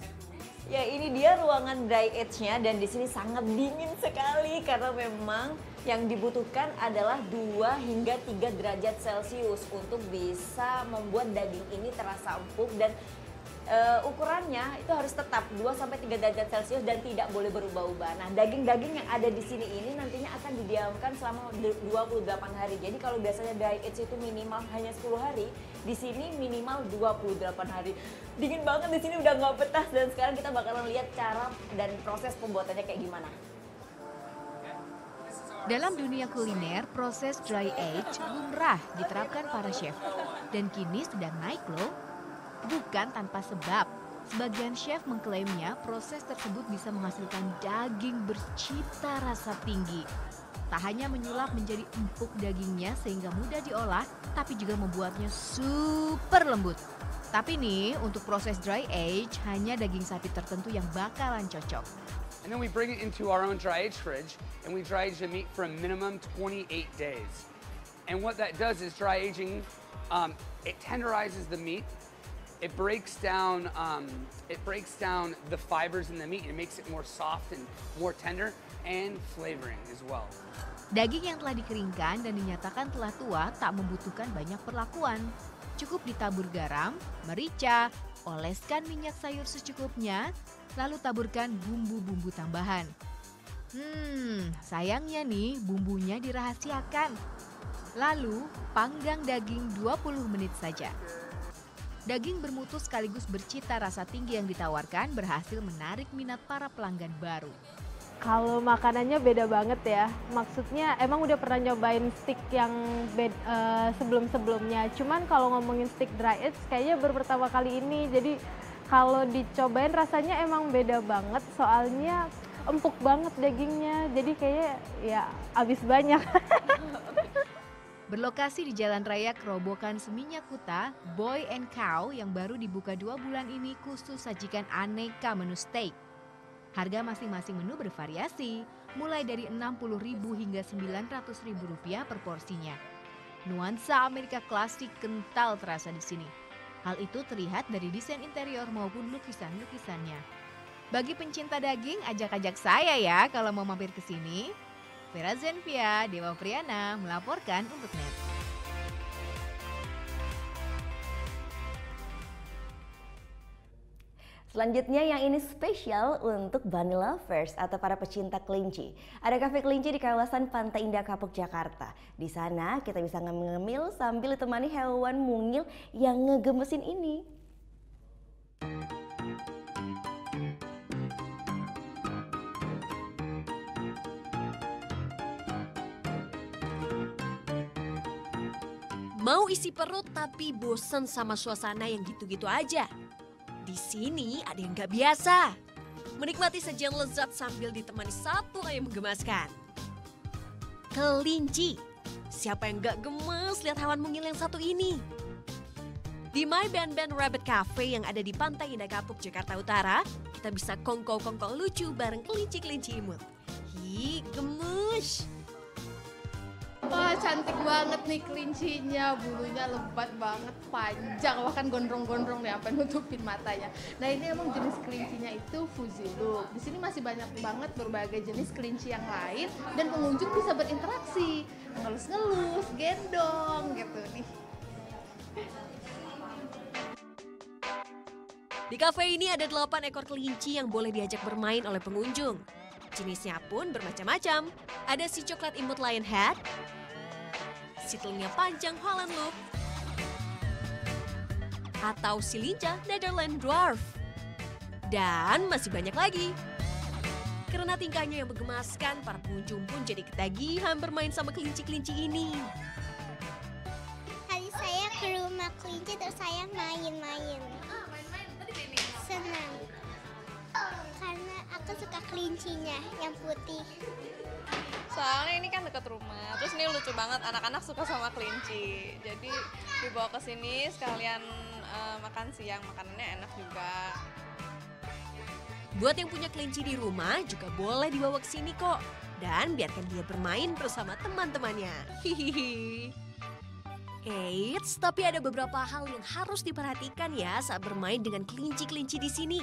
Ya, ini dia ruangan dry age-nya, dan di sini sangat dingin sekali karena memang yang dibutuhkan adalah 2 hingga 3 derajat Celcius untuk bisa membuat daging ini terasa empuk, dan ukurannya itu harus tetap 2-3 derajat Celcius dan tidak boleh berubah-ubah. Nah, daging-daging yang ada di sini ini nantinya akan didiamkan selama 28 hari. Jadi kalau biasanya dry age itu minimal hanya 10 hari, di sini minimal 28 hari. Dingin banget di sini, udah nggak betah, dan sekarang kita bakalan lihat cara dan proses pembuatannya kayak gimana. Dalam dunia kuliner, proses dry age lumrah diterapkan para chef. Dan kini sudah naik loh. Bukan tanpa sebab, sebagian chef mengklaimnya proses tersebut bisa menghasilkan daging bercita rasa tinggi. Tak hanya menyulap menjadi empuk dagingnya sehingga mudah diolah, tapi juga membuatnya super lembut. Tapi nih, untuk proses dry age, hanya daging sapi tertentu yang bakalan cocok. And then we bring it into our own dry age fridge, and we dry age the meat for a minimum 28 days. And what that does is dry aging, it tenderizes the meat. It breaks down the fibers in the meat. It makes it more soft and more tender, and flavoring as well. Daging yang telah dikeringkan dan dinyatakan telah tua tak membutuhkan banyak perlakuan. Cukup ditabur garam, merica, oleskan minyak sayur secukupnya, lalu taburkan bumbu-bumbu tambahan. Sayangnya nih bumbunya dirahasiakan. Lalu panggang daging 20 menit saja. Daging bermutu sekaligus bercita rasa tinggi yang ditawarkan berhasil menarik minat para pelanggan baru. Kalau makanannya beda banget ya. Maksudnya emang udah pernah nyobain steak yang sebelum-sebelumnya. Cuman kalau ngomongin steak dry aged kayaknya baru pertama kali ini. Jadi kalau dicobain rasanya emang beda banget. Soalnya empuk banget dagingnya. Jadi kayaknya ya abis banyak. Berlokasi di Jalan Raya Kerobokan Seminyak Kuta, Boy and Cow yang baru dibuka 2 bulan ini khusus sajikan aneka menu steak. Harga masing-masing menu bervariasi, mulai dari Rp60.000 hingga Rp900.000 per porsinya. Nuansa Amerika klasik kental terasa di sini. Hal itu terlihat dari desain interior maupun lukisan-lukisannya. Bagi pencinta daging, ajak-ajak saya ya kalau mau mampir ke sini. Vera Zenvia, Dewa Priyana melaporkan untuk NET. Selanjutnya yang ini spesial untuk bunny lovers atau para pecinta kelinci. Ada kafe kelinci di kawasan Pantai Indah Kapuk, Jakarta. Di sana kita bisa ngemil-ngemil sambil ditemani hewan mungil yang ngegemesin ini. Mau isi perut tapi bosan sama suasana yang gitu-gitu aja? Di sini ada yang gak biasa. Menikmati sajian lezat sambil ditemani satu ayam menggemaskan. Kelinci. Siapa yang gak gemes lihat hewan mungil yang satu ini? Di My Ben Ben Rabbit Cafe yang ada di Pantai Indah Kapuk, Jakarta Utara, kita bisa kongko-kongko lucu bareng kelinci-kelinci imut. Hi, gemes. Wah, cantik banget nih kelincinya, bulunya lebat banget, panjang, bahkan gondrong-gondrong nih sampai nutupin matanya. Nah, ini emang jenis kelincinya itu fuzzy look. Di sini masih banyak banget berbagai jenis kelinci yang lain dan pengunjung bisa berinteraksi, ngelus-ngelus, gendong gitu nih. Di kafe ini ada 8 ekor kelinci yang boleh diajak bermain oleh pengunjung. Jenisnya pun bermacam-macam. Ada si coklat imut Lionhead, si telinga panjang Holland Look, atau si lincah Netherland Dwarf. Dan masih banyak lagi. Karena tingkahnya yang menggemaskan, para pengunjung pun jadi ketagihan bermain sama kelinci-kelinci ini. Tadi saya ke rumah kelinci terus saya main-main. Senang. Karena aku suka kelincinya yang putih. Soalnya ini kan dekat rumah, terus ini lucu banget, anak-anak suka sama kelinci. Jadi dibawa ke sini sekalian makan siang, makanannya enak juga. Buat yang punya kelinci di rumah juga boleh dibawa ke sini kok. Dan biarkan dia bermain bersama teman-temannya. Hihihi. Eits, tapi ada beberapa hal yang harus diperhatikan ya saat bermain dengan kelinci-kelinci di sini.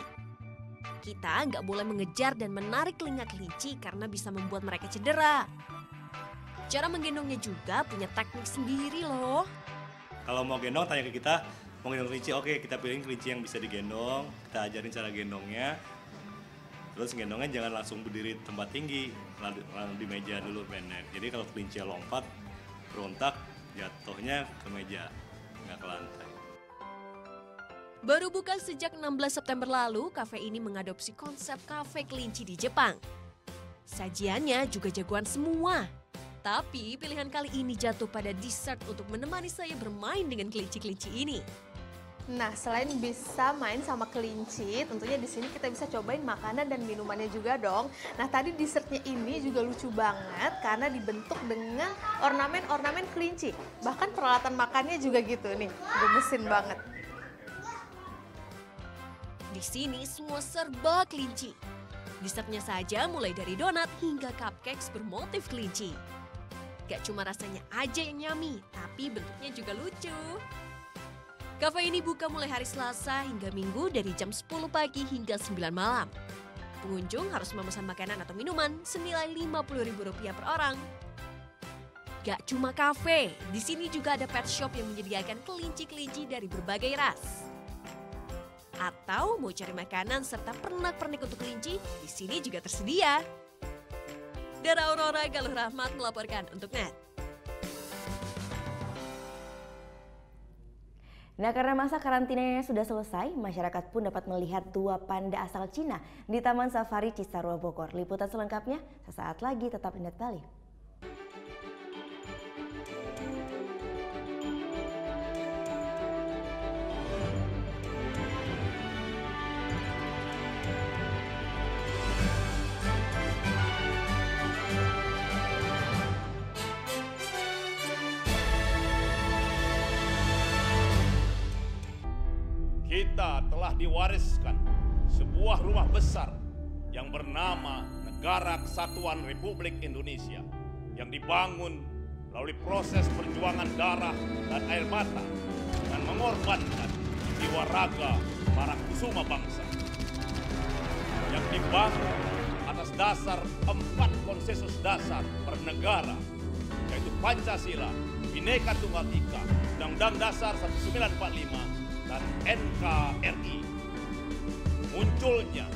Kita nggak boleh mengejar dan menarik telinga kelinci karena bisa membuat mereka cedera. Cara menggendongnya juga punya teknik sendiri loh. Kalau mau gendong tanya ke kita, mau gendong kelinci, oke kita pilih kelinci yang bisa digendong, kita ajarin cara gendongnya. Terus gendongnya jangan langsung berdiri tempat tinggi, lalu di meja dulu pendek. Jadi kalau kelinci lompat, berontak, jatuhnya ke meja, nggak ke lantai. Baru buka sejak 16 September lalu, kafe ini mengadopsi konsep kafe kelinci di Jepang. Sajiannya juga jagoan semua. Tapi pilihan kali ini jatuh pada dessert untuk menemani saya bermain dengan kelinci-kelinci ini. Nah, selain bisa main sama kelinci, tentunya di sini kita bisa cobain makanan dan minumannya juga dong. Nah, tadi dessertnya ini juga lucu banget karena dibentuk dengan ornamen-ornamen kelinci. Bahkan peralatan makannya juga gitu nih, gemesin banget. Di sini semua serba kelinci. Dessertnya saja mulai dari donat hingga cupcakes bermotif kelinci. Gak cuma rasanya aja yang yummy, tapi bentuknya juga lucu. Kafe ini buka mulai hari Selasa hingga Minggu dari jam 10 pagi hingga 9 malam. Pengunjung harus memesan makanan atau minuman senilai Rp50.000 per orang. Gak cuma kafe, di sini juga ada pet shop yang menyediakan kelinci-kelinci dari berbagai ras. Atau mau cari makanan serta pernak-pernik untuk kelinci, di sini juga tersedia. Dara Aurora Galuh Rahmat melaporkan untuk NET. Nah, karena masa karantinanya sudah selesai, masyarakat pun dapat melihat 2 panda asal Cina di Taman Safari Cisarua Bogor. Liputan selengkapnya sesaat lagi, tetap di Net Bali. Kita telah diwariskan sebuah rumah besar yang bernama Negara Kesatuan Republik Indonesia yang dibangun melalui proses perjuangan darah dan air mata dan mengorbankan jiwa raga para kusuma bangsa yang dibangun atas dasar 4 konsensus dasar bernegara, yaitu Pancasila, Bhinneka Tunggal Ika, Undang-Undang Dasar 1945, dan NKRI. Munculnya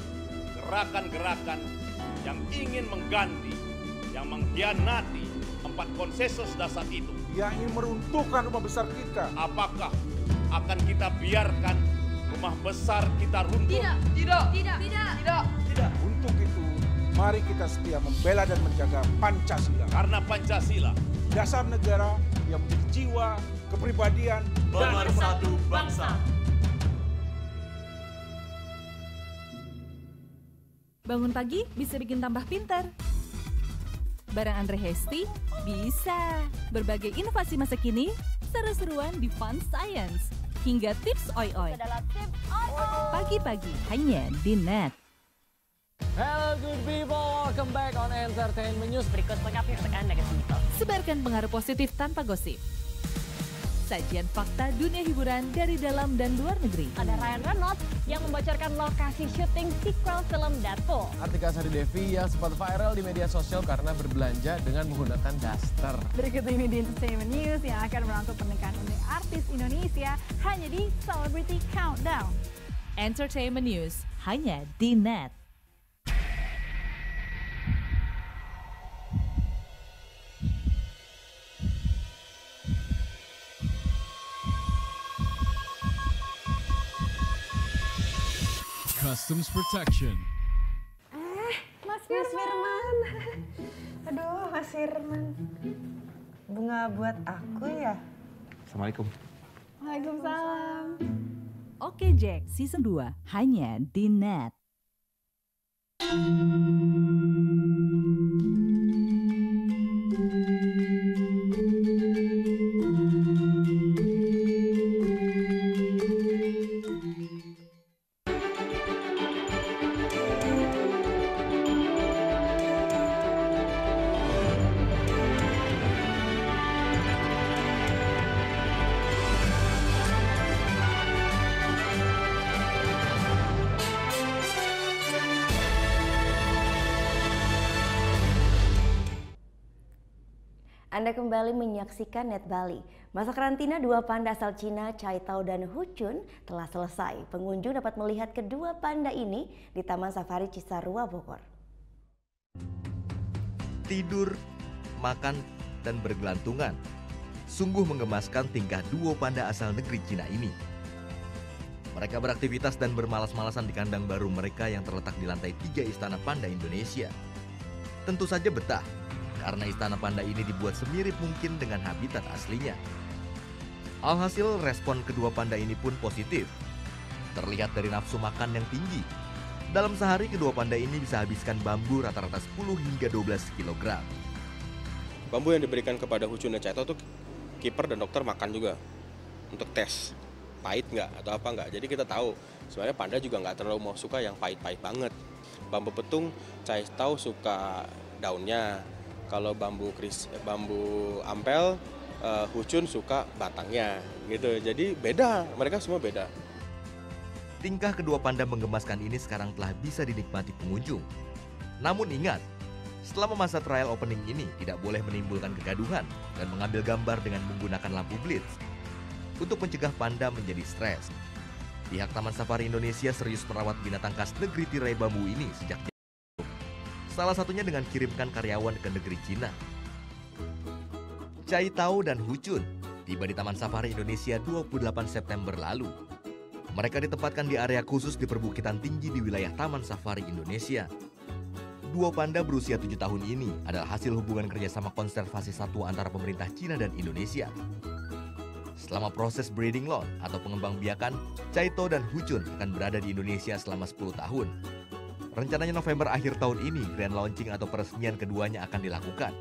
gerakan-gerakan yang ingin mengganti, yang mengkhianati 4 konsensus dasar itu. Yang ingin meruntuhkan rumah besar kita. Apakah akan kita biarkan rumah besar kita runtuh? Tidak. Untuk itu, mari kita setia membela dan menjaga Pancasila. Karena Pancasila, dasar negara yang menjadi jiwa, kepribadian, dan bersatu bangsa. Bangun pagi bisa bikin tambah pintar. Bareng Andre Hesti bisa. Berbagai inovasi masa kini, seru-seruan di Fun Science. Hingga tips oi-oi. Pagi-pagi hanya di Net. Hello good people, welcome back on Entertainment News. Berikut selengkapnya untuk Anda ke sini. Sebarkan pengaruh positif tanpa gosip. Sajian fakta dunia hiburan dari dalam dan luar negeri. Ada Ryan Reynolds yang membocorkan lokasi syuting sequel film Deadpool. Artika Sari Devi yang sempat viral di media sosial karena berbelanja dengan menggunakan daster. Berikut ini di Entertainment News yang akan merangkum pernikahan unik artis Indonesia hanya di Celebrity Countdown. Entertainment News hanya di Net. Customs Protection. Mas Firman. Aduh, Mas Firman. Bunga buat aku ya? Assalamualaikum. Waalaikumsalam. Oke Jack, Season 2 hanya di Net. Anda kembali menyaksikan Net Bali. Masa karantina 2 panda asal Cina, Chai Tao dan Hu Chun telah selesai. Pengunjung dapat melihat kedua panda ini di Taman Safari Cisarua Bogor. Tidur, makan, dan bergelantungan. Sungguh menggemaskan tingkah duo panda asal negeri Cina ini. Mereka beraktivitas dan bermalas-malasan di kandang baru mereka yang terletak di lantai 3 Istana Panda Indonesia. Tentu saja betah, karena Istana Panda ini dibuat semirip mungkin dengan habitat aslinya. Alhasil respon kedua panda ini pun positif. Terlihat dari nafsu makan yang tinggi. Dalam sehari kedua panda ini bisa habiskan bambu rata-rata 10 hingga 12 kg. Bambu yang diberikan kepada Hu Chun dan Chai Tao tuh kiper dan dokter makan juga untuk tes pahit nggak atau apa nggak. Jadi kita tahu sebenarnya panda juga nggak terlalu mau suka yang pahit-pahit banget. Bambu petung Chai Tao suka daunnya. Kalau bambu ampel, Hu Chun suka batangnya, gitu. Jadi beda, mereka semua beda. Tingkah kedua panda menggemaskan ini sekarang telah bisa dinikmati pengunjung. Namun ingat, selama masa trial opening ini tidak boleh menimbulkan kegaduhan dan mengambil gambar dengan menggunakan lampu blitz. Untuk mencegah panda menjadi stres, pihak Taman Safari Indonesia serius merawat binatang khas negeri tirai bambu ini sejak salah satunya dengan kirimkan karyawan ke negeri Cina. Chai Tao dan Hu Chun tiba di Taman Safari Indonesia 28 September lalu. Mereka ditempatkan di area khusus di perbukitan tinggi di wilayah Taman Safari Indonesia. Dua panda berusia 7 tahun ini adalah hasil hubungan kerjasama konservasi satwa antara pemerintah Cina dan Indonesia. Selama proses breeding lot atau pengembangbiakan, Caito dan Huchun akan berada di Indonesia selama 10 tahun. Rencananya November akhir tahun ini, grand launching atau peresmian keduanya akan dilakukan.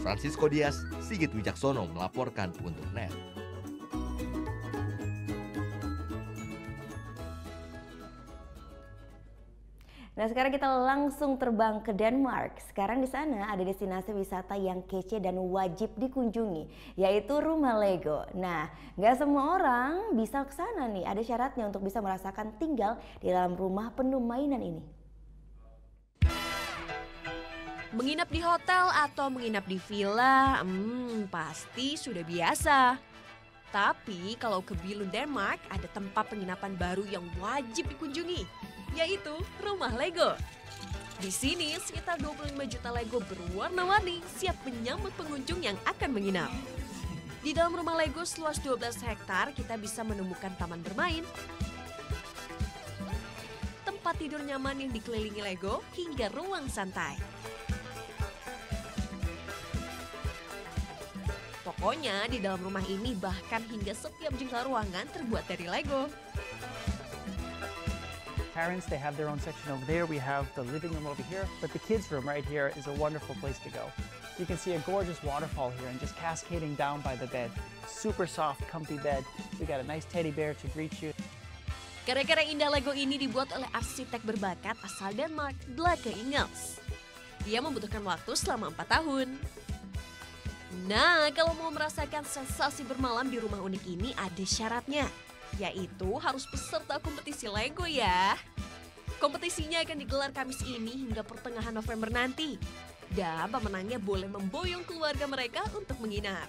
Francisco Dias, Sigit Wijaksono melaporkan untuk NET. Nah, sekarang kita langsung terbang ke Denmark. Sekarang di sana ada destinasi wisata yang kece dan wajib dikunjungi, yaitu rumah Lego. Nah, nggak semua orang bisa ke sana nih. Ada syaratnya untuk bisa merasakan tinggal di dalam rumah penuh mainan ini. Menginap di hotel atau menginap di villa, pasti sudah biasa. Tapi kalau ke Billund, Denmark, ada tempat penginapan baru yang wajib dikunjungi, yaitu rumah Lego. Di sini sekitar 25 juta Lego berwarna-warni siap menyambut pengunjung yang akan menginap. Di dalam rumah Lego seluas 12 hektar kita bisa menemukan taman bermain, tempat tidur nyaman yang dikelilingi Lego, hingga ruang santai. Pokoknya di dalam rumah ini bahkan hingga setiap jengkal ruangan terbuat dari Lego. Parents, they have their own section over there. We have the living room over here, but the kids' room right here is a wonderful place to go. You can see a gorgeous waterfall here and just cascading down by the bed. Super soft, comfy bed. We got a nice teddy bear to greet you. Karya-karya indah Lego ini dibuat oleh arsitek berbakat asal Denmark, Bjarke Ingels. Dia membutuhkan waktu selama 4 tahun. Nah, kalau mau merasakan sensasi bermalam di rumah unik ini ada syaratnya, yaitu harus peserta kompetisi Lego ya. Kompetisinya akan digelar Kamis ini hingga pertengahan November nanti. Dan pemenangnya boleh memboyong keluarga mereka untuk menginap.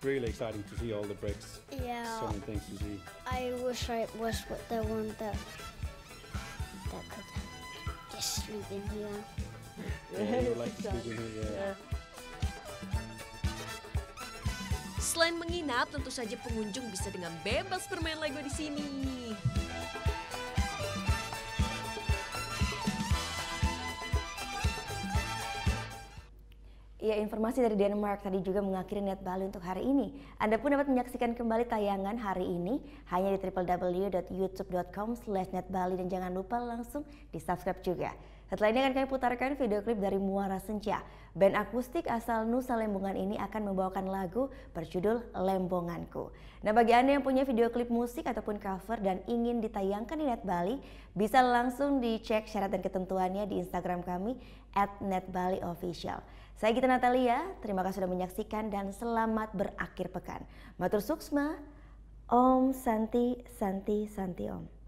Really exciting to see all the bricks. Yeah. So many things to see. I wish I was the one that could just sleep in here. Yeah, you would like to sleep in here, yeah. Selain menginap, tentu saja pengunjung bisa dengan bebas bermain Lego di sini. Ya, informasi dari Denmark tadi juga mengakhiri Net Bali untuk hari ini. Anda pun dapat menyaksikan kembali tayangan hari ini hanya di www.youtube.com/netbali dan jangan lupa langsung di-subscribe juga. Setelah ini akan kami putarkan video klip dari Muara Senja. Band akustik asal Nusa Lembongan ini akan membawakan lagu berjudul Lembonganku. Nah, bagi Anda yang punya video klip musik ataupun cover dan ingin ditayangkan di Net Bali, bisa langsung dicek syarat dan ketentuannya di Instagram kami @netbaliofficial. Saya Gita Natalia, terima kasih sudah menyaksikan dan selamat berakhir pekan. Matur suksma, Om Santi Santi Santi Om.